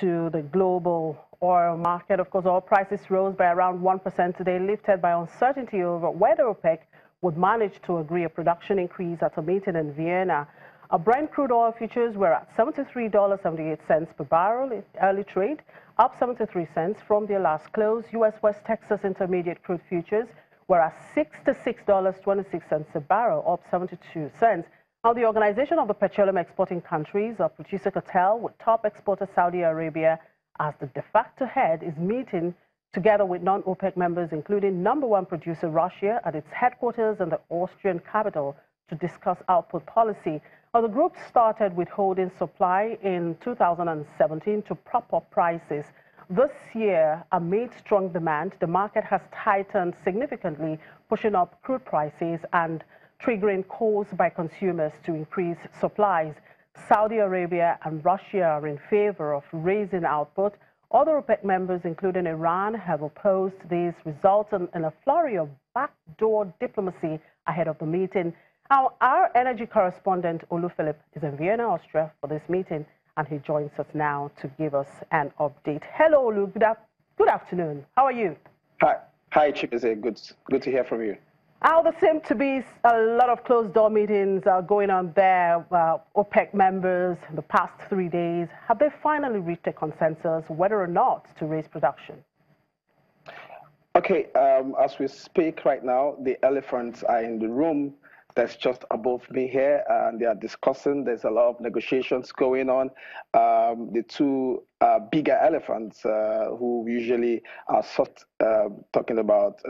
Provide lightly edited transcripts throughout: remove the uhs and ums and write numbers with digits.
to the global oil market. Of course, oil prices rose by around 1% today, lifted by uncertainty over whether OPEC would manage to agree a production increase at a meeting in Vienna. Brent crude oil futures were at $73.78 per barrel in early trade, up 73 cents from their last close. U.S. West Texas Intermediate crude futures were at $66.26 a barrel, up 72 cents. Now, the Organization of the Petroleum Exporting Countries, a producer cartel with top exporter Saudi Arabia as the de facto head, is meeting together with non-OPEC members, including number one producer Russia, at its headquarters in the Austrian capital to discuss output policy. Now, the group started withholding supply in 2017 to prop up prices. This year, amid strong demand, the market has tightened significantly, pushing up crude prices and triggering calls by consumers to increase supplies. Saudi Arabia and Russia are in favor of raising output. Other OPEC members, including Iran, have opposed these, resulting in a flurry of backdoor diplomacy ahead of the meeting. Now, our energy correspondent, Olu Philip, is in Vienna, Austria for this meeting, and he joins us now to give us an update. Hello, Olu. Good afternoon. How are you? Hi, Chickasee. Good to hear from you. Now, there seem to be a lot of closed-door meetings going on there. OPEC members, in the past 3 days, have they finally reached a consensus whether or not to raise production? Okay, as we speak right now, the elephants are in the room that's just above me here, and they are discussing. There's a lot of negotiations going on. The two bigger elephants who usually are talking about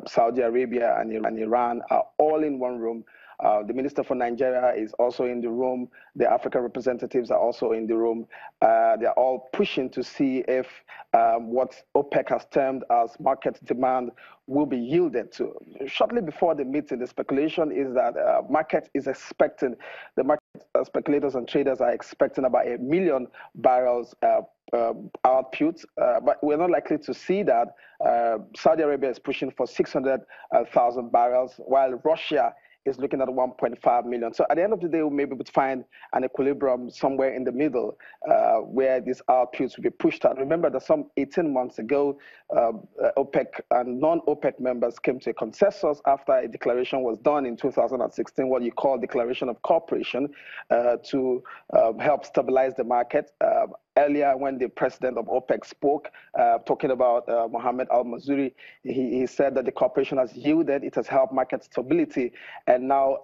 Saudi Arabia and Iran are all in one room. The Minister for Nigeria is also in the room. The African representatives are also in the room. They're all pushing to see if what OPEC has termed as market demand will be yielded to. Shortly before the meeting, the speculation is that the market speculators and traders are expecting about 1 million barrels output, but we're not likely to see that. Saudi Arabia is pushing for 600,000 barrels, while Russia is looking at 1.5 million. So at the end of the day, we may be able to find an equilibrium somewhere in the middle where these outputs will be pushed out. Remember that some 18 months ago, OPEC and non-OPEC members came to a consensus after a declaration was done in 2016, what you call Declaration of Cooperation, to help stabilize the market. Earlier, when the president of OPEC spoke, talking about Mohammed al-Mazuri, he said that the cooperation has yielded, it has helped market stability, and now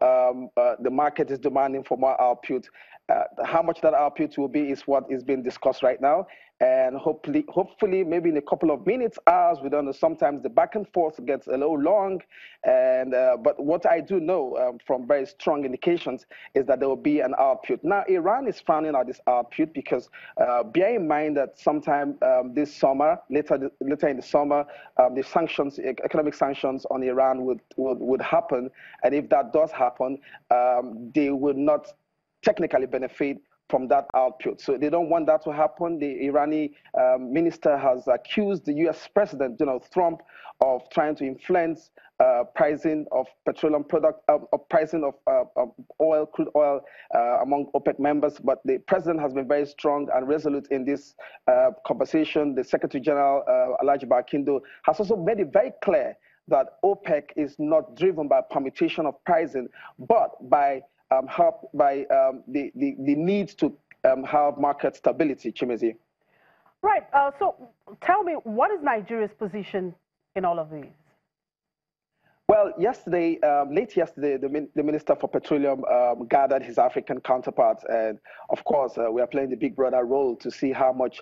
the market is demanding for more output. How much that output will be is what is being discussed right now. And hopefully, maybe in a couple of minutes, hours, we don't know. Sometimes the back and forth gets a little long. And but what I do know from very strong indications is that there will be an output. Now, Iran is frowning at this output because bear in mind that sometime this summer, later in the summer, the sanctions, economic sanctions on Iran would happen. And if that does happen, they will not technically benefit from that output. So they don't want that to happen. The Iranian minister has accused the U.S. President, Donald Trump, of trying to influence pricing of petroleum product, pricing of oil, crude oil among OPEC members. But the president has been very strong and resolute in this conversation. The Secretary General, Alhaji Barkindo, has also made it very clear that OPEC is not driven by permutation of pricing, but by the need to have market stability, Chimezi. Right. So tell me, what is Nigeria's position in all of these? Well, yesterday, late yesterday, the Minister for Petroleum gathered his African counterparts. And of course, we are playing the big brother role to see how much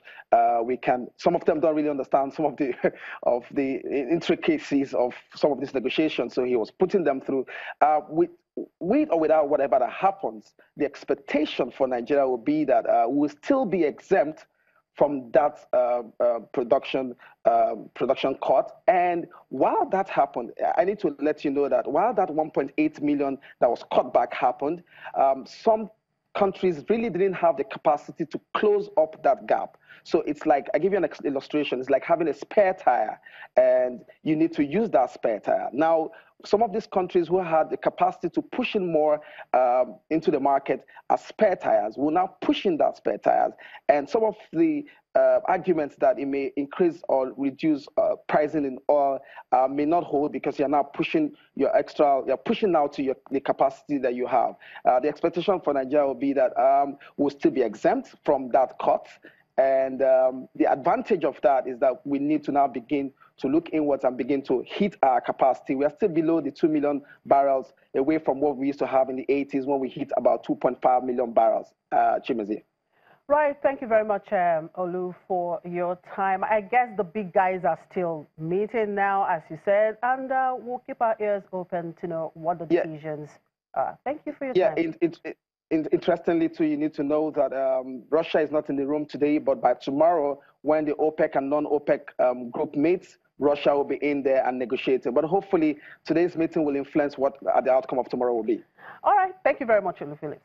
we can. Some of them don't really understand some of the intricacies of some of these negotiations. So he was putting them through. With or without whatever that happens, the expectation for Nigeria will be that we will still be exempt from that production cut. And while that happened, I need to let you know that while that 1.8 million that was cut back happened, some countries really didn't have the capacity to close up that gap. So it's like, I give you an illustration. It's like having a spare tire, and you need to use that spare tire. Now, some of these countries who had the capacity to push in more into the market as spare tires will now push in that spare tires. And some of the arguments that it may increase or reduce pricing in oil may not hold, because you're now pushing you're pushing now to the capacity that you have. The expectation for Nigeria will be that we'll still be exempt from that cut. And the advantage of that is that we need to now begin to look inwards and begin to hit our capacity. We are still below the 2 million barrels, away from what we used to have in the 80s, when we hit about 2.5 million barrels, Chimezi. Right. Thank you very much, Olu, for your time. I guess the big guys are still meeting now, as you said, and we'll keep our ears open to know what the decisions are. Thank you for your time. Interestingly, too, you need to know that Russia is not in the room today, but by tomorrow, when the OPEC and non-OPEC group meets, Russia will be in there and negotiating. But hopefully, today's meeting will influence what the outcome of tomorrow will be. All right. Thank you very much, Olu Felix.